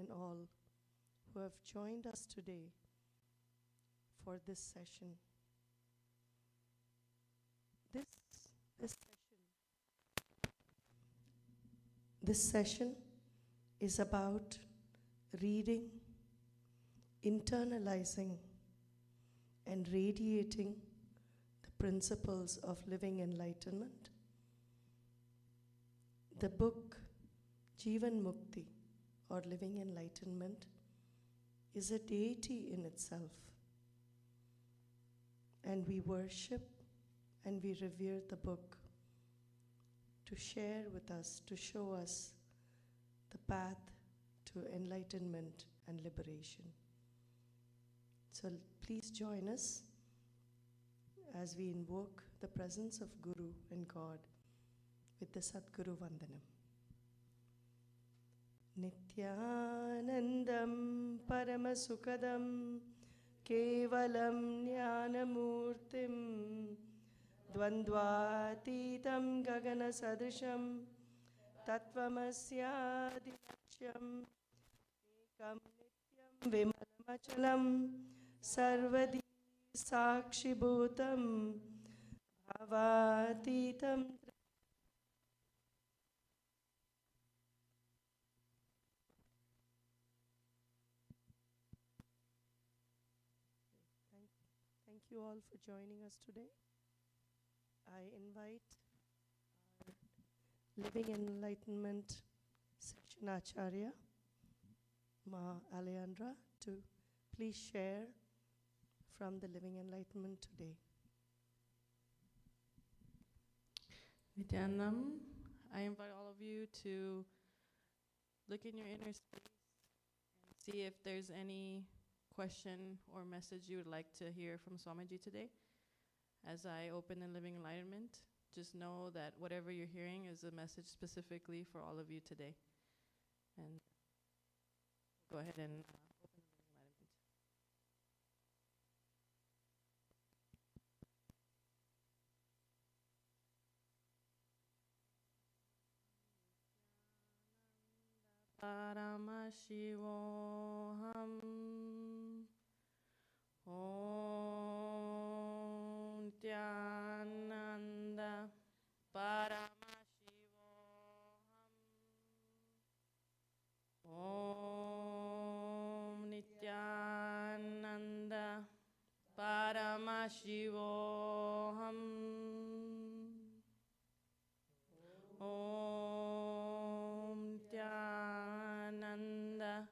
and all who have joined us today for this session. This session is about reading, internalizing, and radiating the principles of living enlightenment. The book Jeeven Mukthi, or Living Enlightenment, is a deity in itself. And we worship and we revere the book to share with us, to show us the path to enlightenment and liberation. So please join us as we invoke the presence of Guru and God with the Sadguru Vandanam. Nityanandam Paramasukadam Kevalam Jnanamurtim Dvandvatitam Gagana Sadrisham Tattvamasyadilaksham Ekam Nityam Vimalamachalam Sarvadi Sakshibhutam Bhavatitam. Thank you all for joining us today. I invite our Living Enlightenment Section Acharya, Ma Alejandra, to please share from the Living Enlightenment today. Vidyanam, I invite all of you to look in your inner space and see if there's any question or message you would like to hear from Swamiji today. As I open the Living Enlightenment, just know that whatever you're hearing is a message specifically for all of you today. And go ahead and open the Living Enlightenment. Paramashivoham Om Nityananda Paramashivoham Om Nityananda Paramashivoham Om Nityananda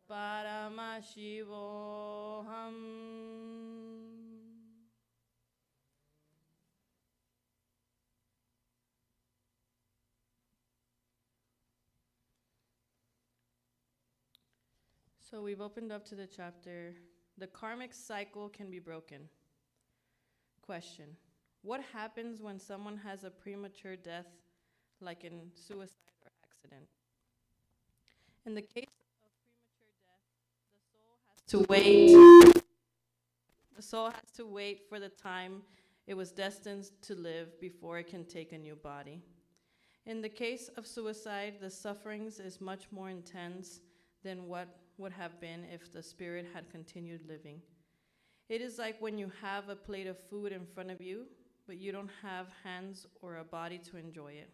Paramashivoham. So we've opened up to the chapter, The Karmic Cycle Can Be Broken. Question: what happens when someone has a premature death, like in suicide or accident? In the case of premature death, the soul has to wait for the time it was destined to live before it can take a new body. In the case of suicide, the sufferings is much more intense than what would have been if the spirit had continued living. It is like when you have a plate of food in front of you, but you don't have hands or a body to enjoy it.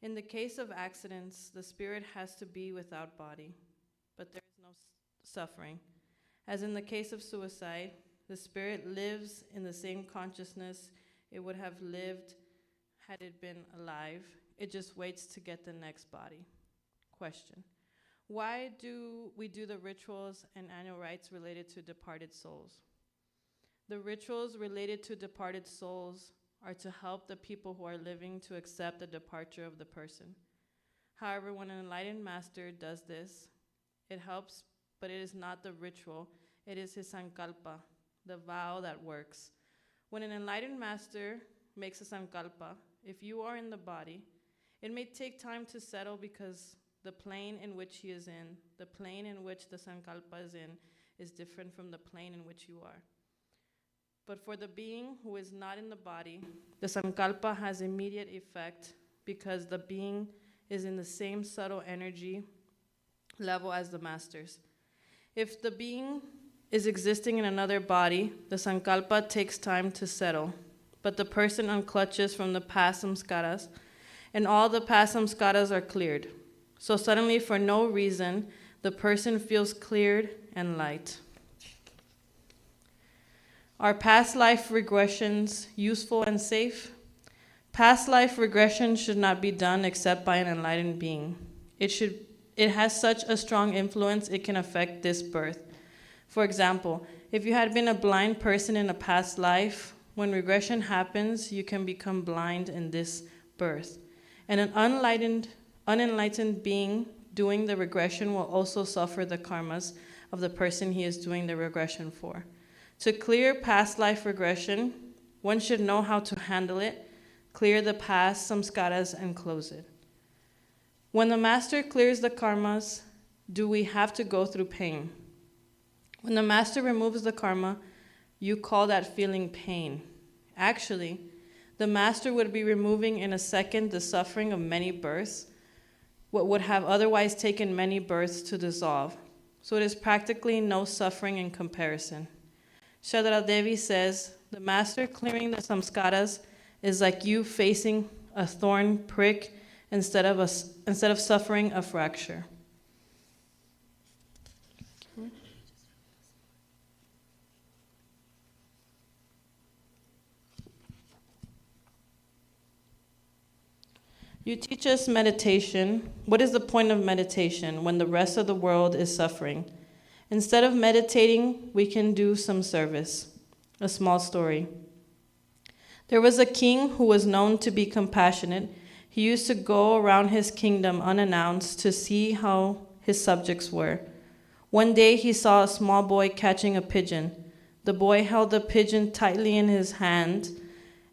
In the case of accidents, the spirit has to be without body, but there is no suffering. As in the case of suicide, the spirit lives in the same consciousness it would have lived had it been alive. It just waits to get the next body. Question: why do we do the rituals and annual rites related to departed souls? The rituals related to departed souls are to help the people who are living to accept the departure of the person. However, when an enlightened master does this, it helps, but it is not the ritual, it is his sankalpa, the vow that works. When an enlightened master makes a sankalpa, if you are in the body, it may take time to settle because the plane in which he is in, the plane in which the sankalpa is different from the plane in which you are. But for the being who is not in the body, the sankalpa has immediate effect because the being is in the same subtle energy level as the masters. If the being is existing in another body, the sankalpa takes time to settle, but the person unclutches from the past samskaras, and all the past samskaras are cleared. So suddenly, for no reason, the person feels cleared and light. Are past life regressions useful and safe? Past life regression should not be done except by an enlightened being. It has such a strong influence it can affect this birth. For example, if you had been a blind person in a past life, when regression happens, you can become blind in this birth. And an unenlightened being doing the regression will also suffer the karmas of the person he is doing the regression for. To clear past life regression, one should know how to handle it, clear the past samskaras, and close it. When the master clears the karmas, do we have to go through pain? When the master removes the karma, you call that feeling pain. Actually, the master would be removing in a second the suffering of many births, what would have otherwise taken many births to dissolve. So it is practically no suffering in comparison. Shadra Devi says, the master clearing the samskaras is like you facing a thorn prick instead of suffering a fracture. You teach us meditation. What is the point of meditation when the rest of the world is suffering? Instead of meditating, we can do some service. A small story. There was a king who was known to be compassionate. He used to go around his kingdom unannounced to see how his subjects were. One day he saw a small boy catching a pigeon. The boy held the pigeon tightly in his hand,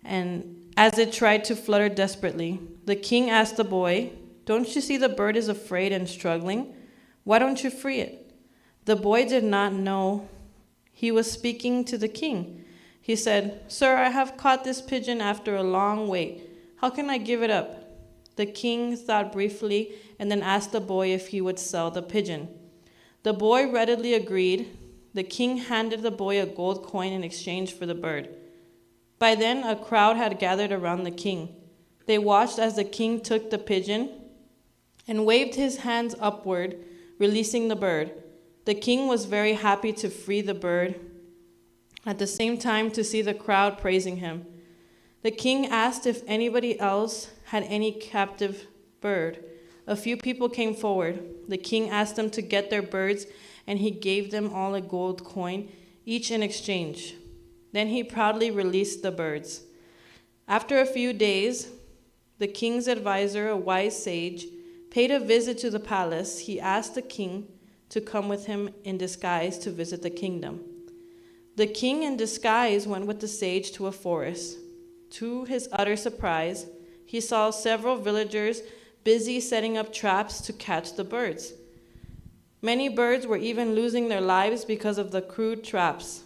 and as it tried to flutter desperately, the king asked the boy, "Don't you see the bird is afraid and struggling? Why don't you free it?" The boy did not know he was speaking to the king. He said, "Sir, I have caught this pigeon after a long wait. How can I give it up?" The king thought briefly and then asked the boy if he would sell the pigeon. The boy readily agreed. The king handed the boy a gold coin in exchange for the bird. By then, a crowd had gathered around the king. They watched as the king took the pigeon and waved his hands upward, releasing the bird. The king was very happy to free the bird, at the same time to see the crowd praising him. The king asked if anybody else had any captive bird. A few people came forward. The king asked them to get their birds, and he gave them all a gold coin, each in exchange. Then he proudly released the birds. After a few days, the king's advisor, a wise sage, paid a visit to the palace. He asked the king to come with him in disguise to visit the kingdom. The king in disguise went with the sage to a forest. To his utter surprise, he saw several villagers busy setting up traps to catch the birds. Many birds were even losing their lives because of the crude traps.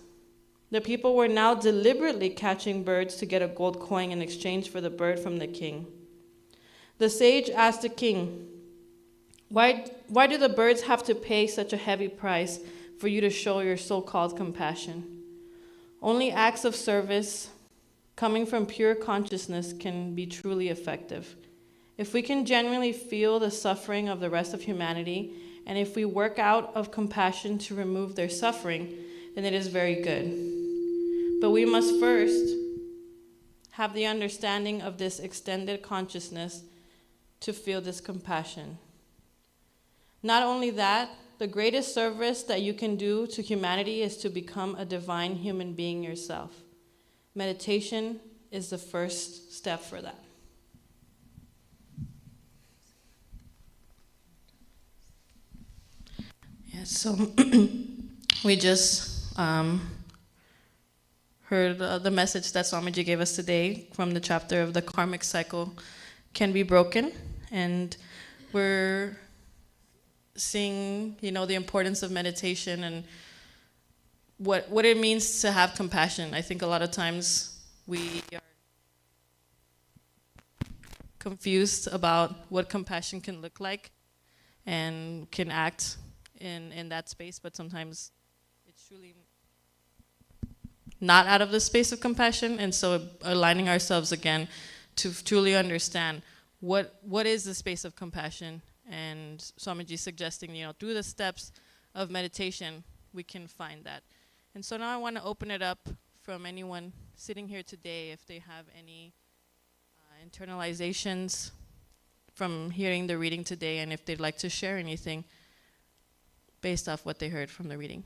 The people were now deliberately catching birds to get a gold coin in exchange for the bird from the king. The sage asked the king, why do the birds have to pay such a heavy price for you to show your so-called compassion? Only acts of service coming from pure consciousness can be truly effective. If we can genuinely feel the suffering of the rest of humanity, and if we work out of compassion to remove their suffering, then it is very good. But we must first have the understanding of this extended consciousness to feel this compassion. Not only that, the greatest service that you can do to humanity is to become a divine human being yourself. Meditation is the first step for that. Yeah, so we just heard the message that Swamiji gave us today from the chapter of the karmic cycle can be broken, and we're seeing, the importance of meditation and what it means to have compassion. I think a lot of times we are confused about what compassion can look like, and can act in that space, but sometimes it's truly not out of the space of compassion. And so aligning ourselves again to truly understand what is the space of compassion. And Swamiji suggesting, through the steps of meditation, we can find that. And so now I want to open it up from anyone sitting here today if they have any internalizations from hearing the reading today, and if they'd like to share anything based off what they heard from the reading.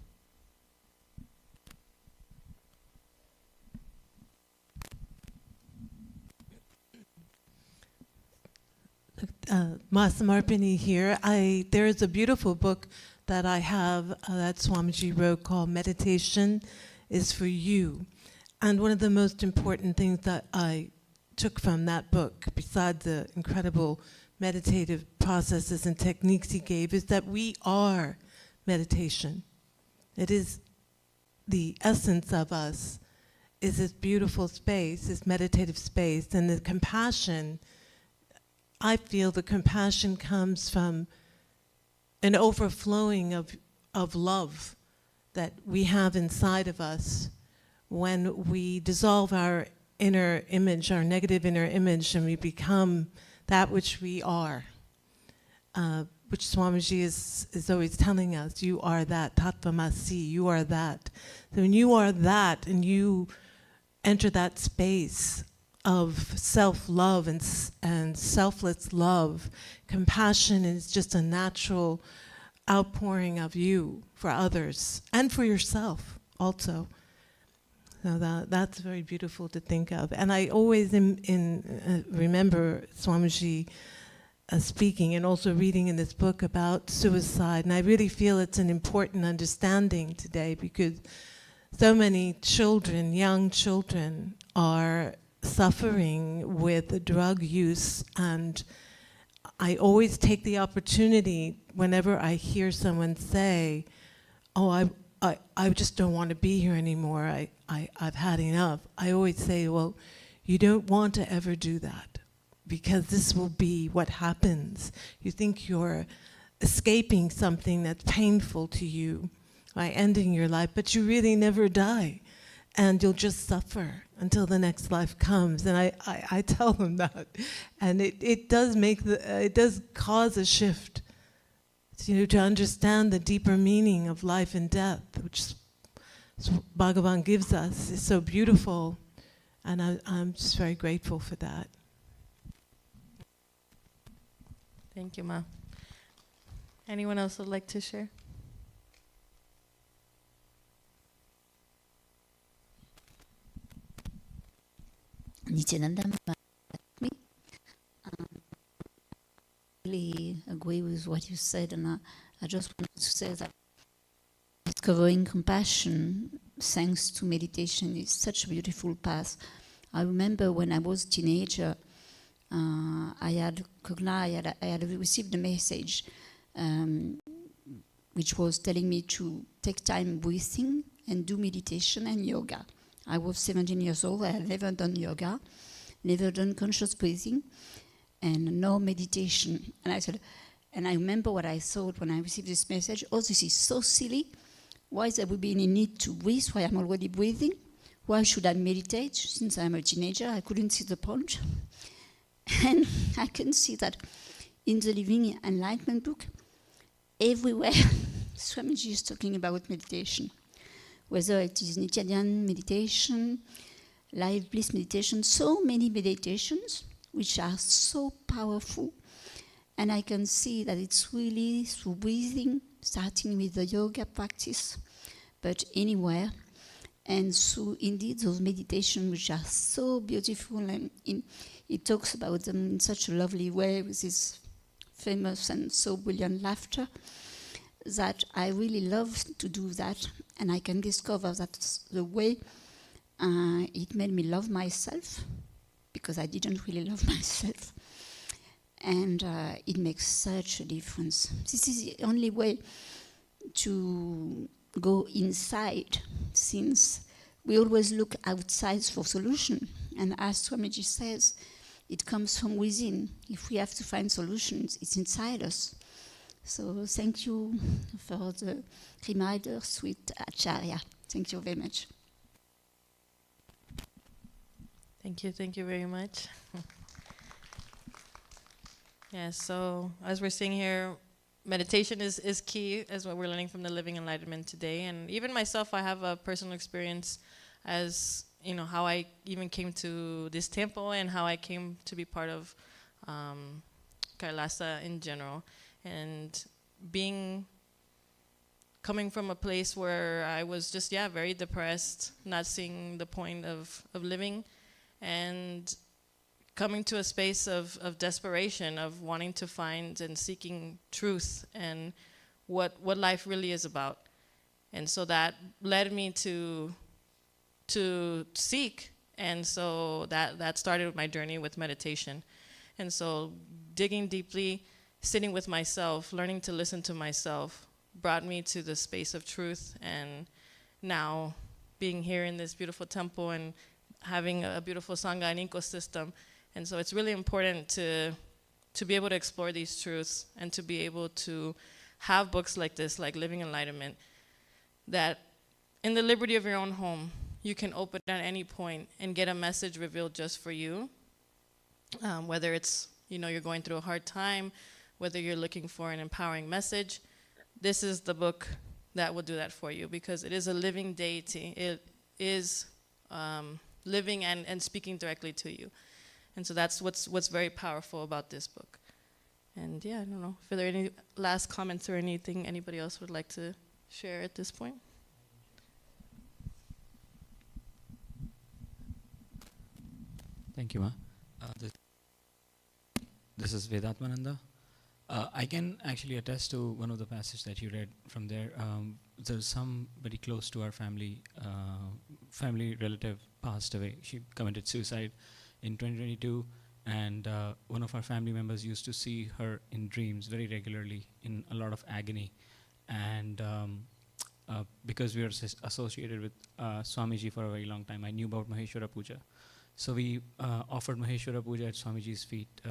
Masamarpini here. There is a beautiful book that I have that Swamiji wrote called Meditation is for You. And one of the most important things that I took from that book, besides the incredible meditative processes and techniques he gave, is that we are meditation. It is the essence of us, is this beautiful space, this meditative space, and the compassion. I feel the compassion comes from an overflowing of love that we have inside of us when we dissolve our inner image, our negative inner image, and we become that which we are, which Swamiji is always telling us, you are that, tattvamasi, you are that. So when you are that and you enter that space of self-love and selfless love, compassion is just a natural outpouring of you for others and for yourself also. So that's very beautiful to think of. And I always remember Swamiji speaking and also reading in this book about suicide. And I really feel it's an important understanding today because so many children, young children, are suffering with drug use. And I always take the opportunity whenever I hear someone say, oh, I just don't want to be here anymore. I've had enough. I always say, well, you don't want to ever do that because this will be what happens. You think you're escaping something that's painful to you by ending your life, but you really never die. And you'll just suffer until the next life comes. And I tell them that. And it does it does cause a shift, to understand the deeper meaning of life and death, which Bhagavan gives us, is so beautiful. And I'm just very grateful for that. Thank you, Ma. Anyone else would like to share? Nityananda, me. I really agree with what you said, and I just wanted to say that discovering compassion thanks to meditation is such a beautiful path. I remember when I was a teenager, I had received a message which was telling me to take time breathing and do meditation and yoga. I was 17 years old. I had never done yoga, never done conscious breathing, and no meditation. And I remember what I thought when I received this message. Oh, this is so silly. Why is there would be any need to breathe? Why I'm already breathing? Why should I meditate? Since I'm a teenager, I couldn't see the point. And I can see that in the Living Enlightenment book, everywhere, Swamiji is talking about meditation. Whether it is Nityananda meditation, live bliss meditation, so many meditations which are so powerful. And I can see that it's really through breathing, starting with the yoga practice, but anywhere. And through indeed those meditations which are so beautiful, and it talks about them in such a lovely way with this famous and so brilliant laughter, that I really love to do that. And I can discover that the way it made me love myself, because I didn't really love myself. And it makes such a difference. This is the only way to go inside, since we always look outside for solution. And as Swamiji says, it comes from within. If we have to find solutions, it's inside us. So thank you for the reminder, sweet Acharya. Thank you very much. Thank you very much. Yeah, so as we're seeing here, meditation is key, as what we're learning from the Living Enlightenment today. And even myself, I have a personal experience as, you know, how I even came to this temple and how I came to be part of Kailasa in general. And coming from a place where I was just, very depressed, not seeing the point of living, and coming to a space of desperation, of wanting to find and seeking truth and what life really is about. And so that led me to seek, and so that started with my journey with meditation. And so digging deeply, sitting with myself, learning to listen to myself, brought me to the space of truth. And now being here in this beautiful temple and having a beautiful Sangha and ecosystem. And so it's really important to be able to explore these truths and to be able to have books like this, like Living Enlightenment, that in the liberty of your own home, you can open at any point and get a message revealed just for you. Whether it's, you're going through a hard time, whether you're looking for an empowering message, this is the book that will do that for you, because it is a living deity. It is living and speaking directly to you. And so that's what's very powerful about this book. And I don't know if there are any last comments or anything anybody else would like to share at this point. Thank you, Ma. This is Vedatmananda. I can actually attest to one of the passages that you read from there. There's somebody close to our family relative passed away. She committed suicide in 2022, and one of our family members used to see her in dreams very regularly in a lot of agony. And because we were associated with Swamiji for a very long time, I knew about Maheshwara Puja. So we offered Maheshwara Puja at Swamiji's feet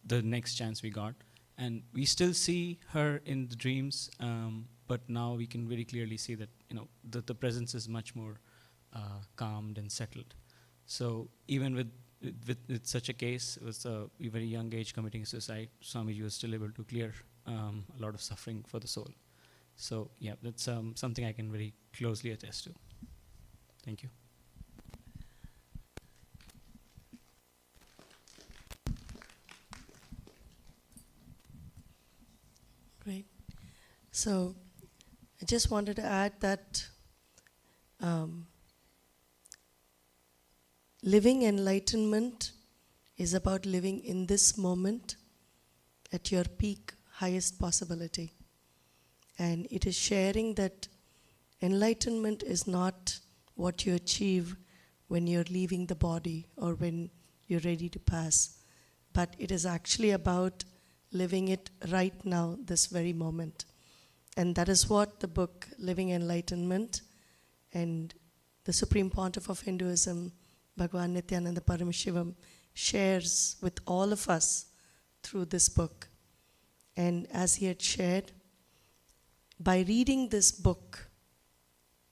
the next chance we got. And we still see her in the dreams, but now we can very clearly see that the presence is much more calmed and settled. So even with such a case, with a very young age committing suicide, Swamiji was still able to clear a lot of suffering for the soul. So that's something I can very closely attest to. Thank you. Great. So I just wanted to add that living enlightenment is about living in this moment at your peak, highest possibility. And it is sharing that enlightenment is not what you achieve when you're leaving the body or when you're ready to pass, but it is actually about living it right now, this very moment. And that is what the book Living Enlightenment and the Supreme Pontiff of Hinduism, Bhagavan Nityananda Paramashivam, shares with all of us through this book. And as he had shared, by reading this book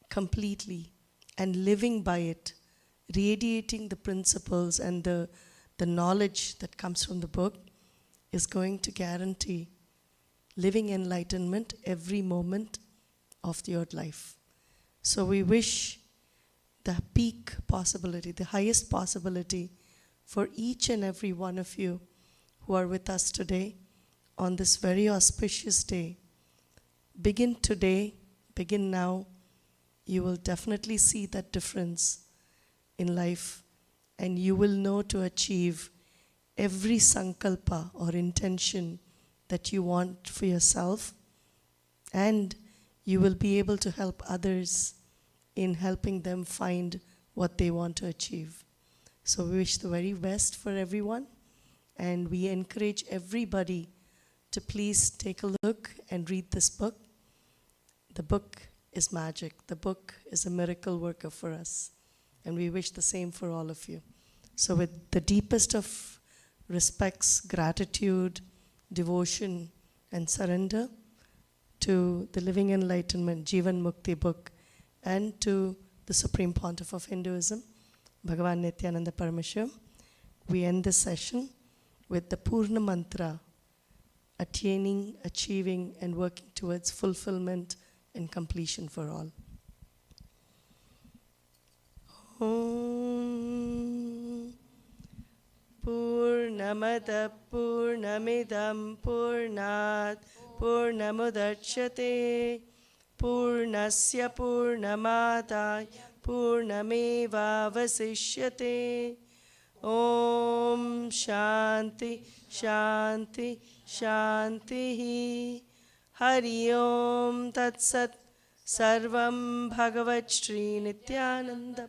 completely and living by it, radiating the principles and the knowledge that comes from the book, is going to guarantee living enlightenment every moment of your life. So we wish the peak possibility, the highest possibility for each and every one of you who are with us today on this very auspicious day. Begin today, begin now. You will definitely see that difference in life, and you will know to achieve every sankalpa or intention that you want for yourself, and you will be able to help others in helping them find what they want to achieve. So we wish the very best for everyone, and we encourage everybody to please take a look and read this book. The book is magic. The book is a miracle worker for us, and we wish the same for all of you. So with the deepest of respects, gratitude, devotion and surrender to the Living Enlightenment Jeeven Mukthi book and to the Supreme Pontiff of Hinduism, Bhagavan Nityananda Parameshwar, we end this session with the Purna Mantra, attaining, achieving, and working towards fulfillment and completion for all. Om Purnamada Purnamidam Purnat Purnamudachyate Purnasya Purnamadaya Purnameva Vasishyate. Om Shanti Shanti Shanti. Hari Om Tat Sat. Sarvam Bhagavat Shri Nityananda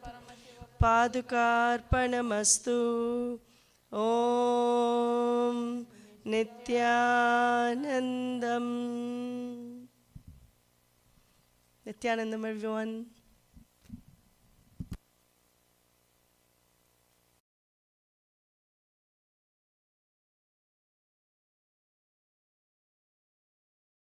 Padukarpanamastu. Om Nityanandam. Nityanandam, everyone.